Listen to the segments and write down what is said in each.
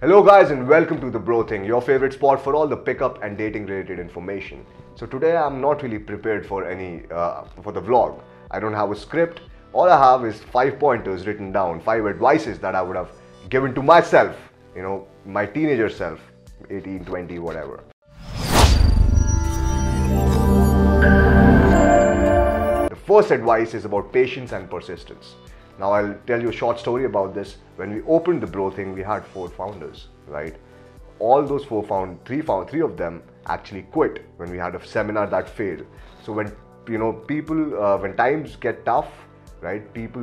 Hello guys and welcome to TheBroThing, your favorite spot for all the pickup and dating related information. So today I'm not really prepared for for the vlog. I don't have a script. All I have is 5 pointers written down, 5 advices that I would have given to myself, my teenager self, 18, 20, whatever. The first advice is about patience and persistence. Now I'll tell you a short story about this. When we opened TheBroThing, we had 4 founders, right? All those three of them actually quit when we had a seminar that failed. So when when times get tough, right, people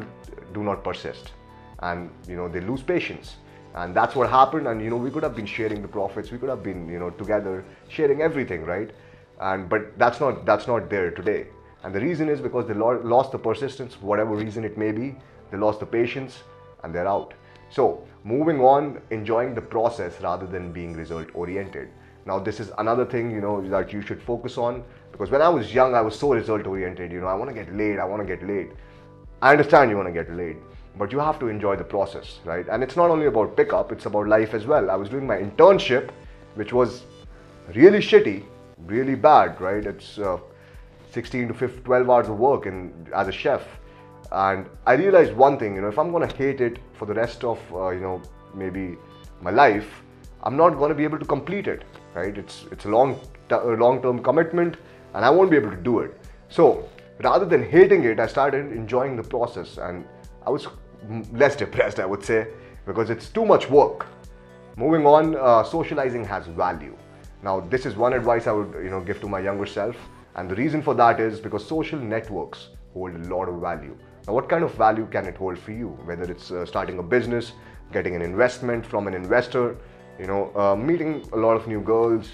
do not persist, and they lose patience, and that's what happened. And we could have been sharing the profits, we could have been together sharing everything, right? But that's not there today. And the reason is because they lost the persistence, for whatever reason it may be. They lost the patience and they're out. So moving on, enjoying the process rather than being result oriented. Now this is another thing that you should focus on, because when I was young I was so result oriented. I want to get laid, I want to get laid. I understand you want to get laid, but you have to enjoy the process, right? And it's not only about pickup, it's about life as well. I was doing my internship, which was really shitty, really bad, right? It's 16 to 12 hours of work as a chef. And I realized one thing, if I'm going to hate it for the rest of, maybe my life, I'm not going to be able to complete it, right? It's a long-term commitment and I won't be able to do it. So rather than hating it, I started enjoying the process, and I was less depressed, I would say, because it's too much work. Moving on, socializing has value. Now this is one advice I would give to my younger self, and the reason for that is because social networks hold a lot of value. Now, what kind of value can it hold for you? Whether it's starting a business, getting an investment from an investor, meeting a lot of new girls,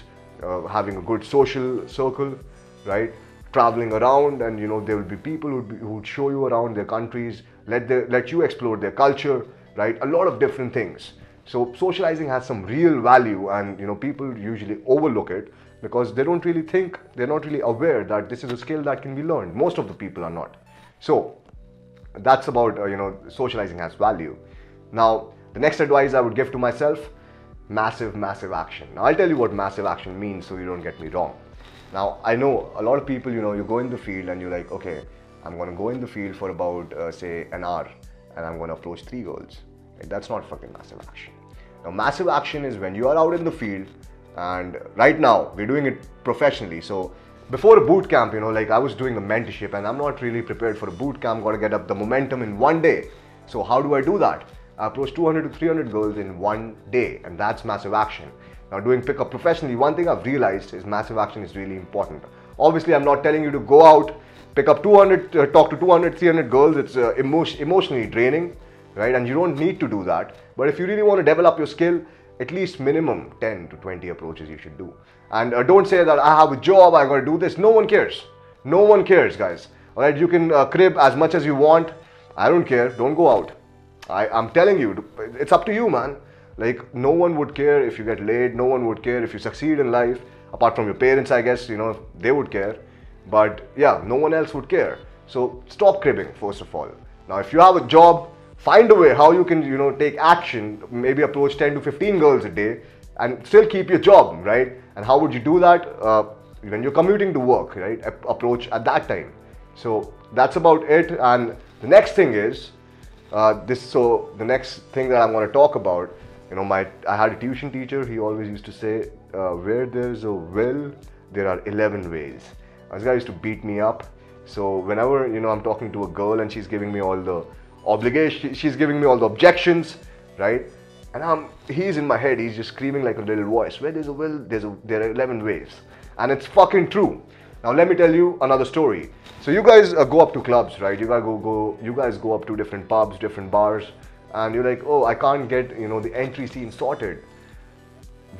having a good social circle, right? Traveling around, and there will be people who would show you around their countries, let you explore their culture, right? A lot of different things. So socializing has some real value, and people usually overlook it because they don't really think, they're not really aware that this is a skill that can be learned. Most of the people are not. So that's about socializing has value. Now the next advice I would give to myself: massive action. Now I'll tell you what massive action means, so you don't get me wrong. Now I know a lot of people, you go in the field and you're like, okay, I'm going to go in the field for about say an hour and I'm going to approach 3 girls. Right? That's not fucking massive action. Now massive action is when you are out in the field, and right now we're doing it professionally. So before a boot camp, like I was doing a mentorship and I'm not really prepared for a boot camp, got to get up the momentum in one day. So how do I do that? I approach 200 to 300 girls in one day, and that's massive action. Now doing pickup professionally, one thing I've realized is massive action is really important. Obviously, I'm not telling you to go out, pick up 200, talk to 200, 300 girls. It's emotionally draining, right? And you don't need to do that. But if you really want to develop your skill, at least minimum 10 to 20 approaches you should do. And don't say that I have a job, I got to do this. No one cares. No one cares, guys. All right, you can crib as much as you want. I don't care. Don't go out. I'm telling you, it's up to you, man. Like, no one would care if you get laid. No one would care if you succeed in life. Apart from your parents, I guess, they would care. But yeah, no one else would care. So stop cribbing, first of all. Now, if you have a job, find a way how you can, take action, maybe approach 10 to 15 girls a day and still keep your job, right? And how would you do that? When you're commuting to work, right? Approach at that time. So that's about it. And the next thing is, the next thing that I'm going to talk about, I had a tuition teacher. He always used to say, where there's a will, there are 11 ways. This guy used to beat me up. So whenever, I'm talking to a girl and she's giving me all the obligation, she's giving me all the objections, right? And he's in my head, he's just screaming like a little voice: where there's a will, there are 11 ways. And it's fucking true. Now let me tell you another story. So you guys go up to clubs, right? You guys go up to different pubs, different bars, and you're like, oh, I can't get the entry scene sorted.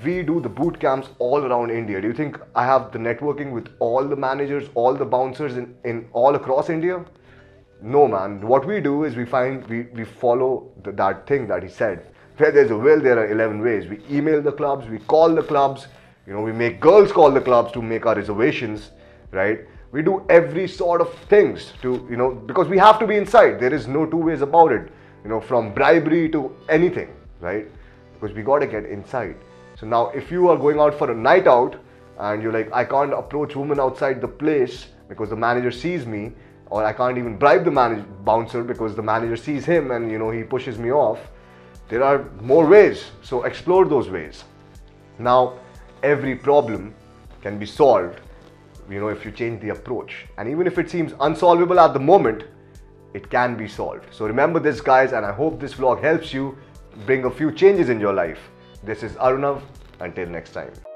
We do the boot camps all around India. Do you think I have the networking with all the managers, all the bouncers in all across India? No, man. What we do is we follow that thing that he said. Where there's a will, there are 11 ways. We email the clubs, we call the clubs, we make girls call the clubs to make our reservations, right? We do every sort of things to, because we have to be inside. There is no two ways about it, from bribery to anything, right? because we got to get inside. So now if you are going out for a night out and you're like, I can't approach women outside the place because the manager sees me, or I can't even bribe the bouncer because the manager sees him and he pushes me off. There are more ways, so explore those ways. Now every problem can be solved if you change the approach, and even if it seems unsolvable at the moment, it can be solved. So remember this, guys, and I hope this vlog helps you bring a few changes in your life. This is Arunav. Until next time.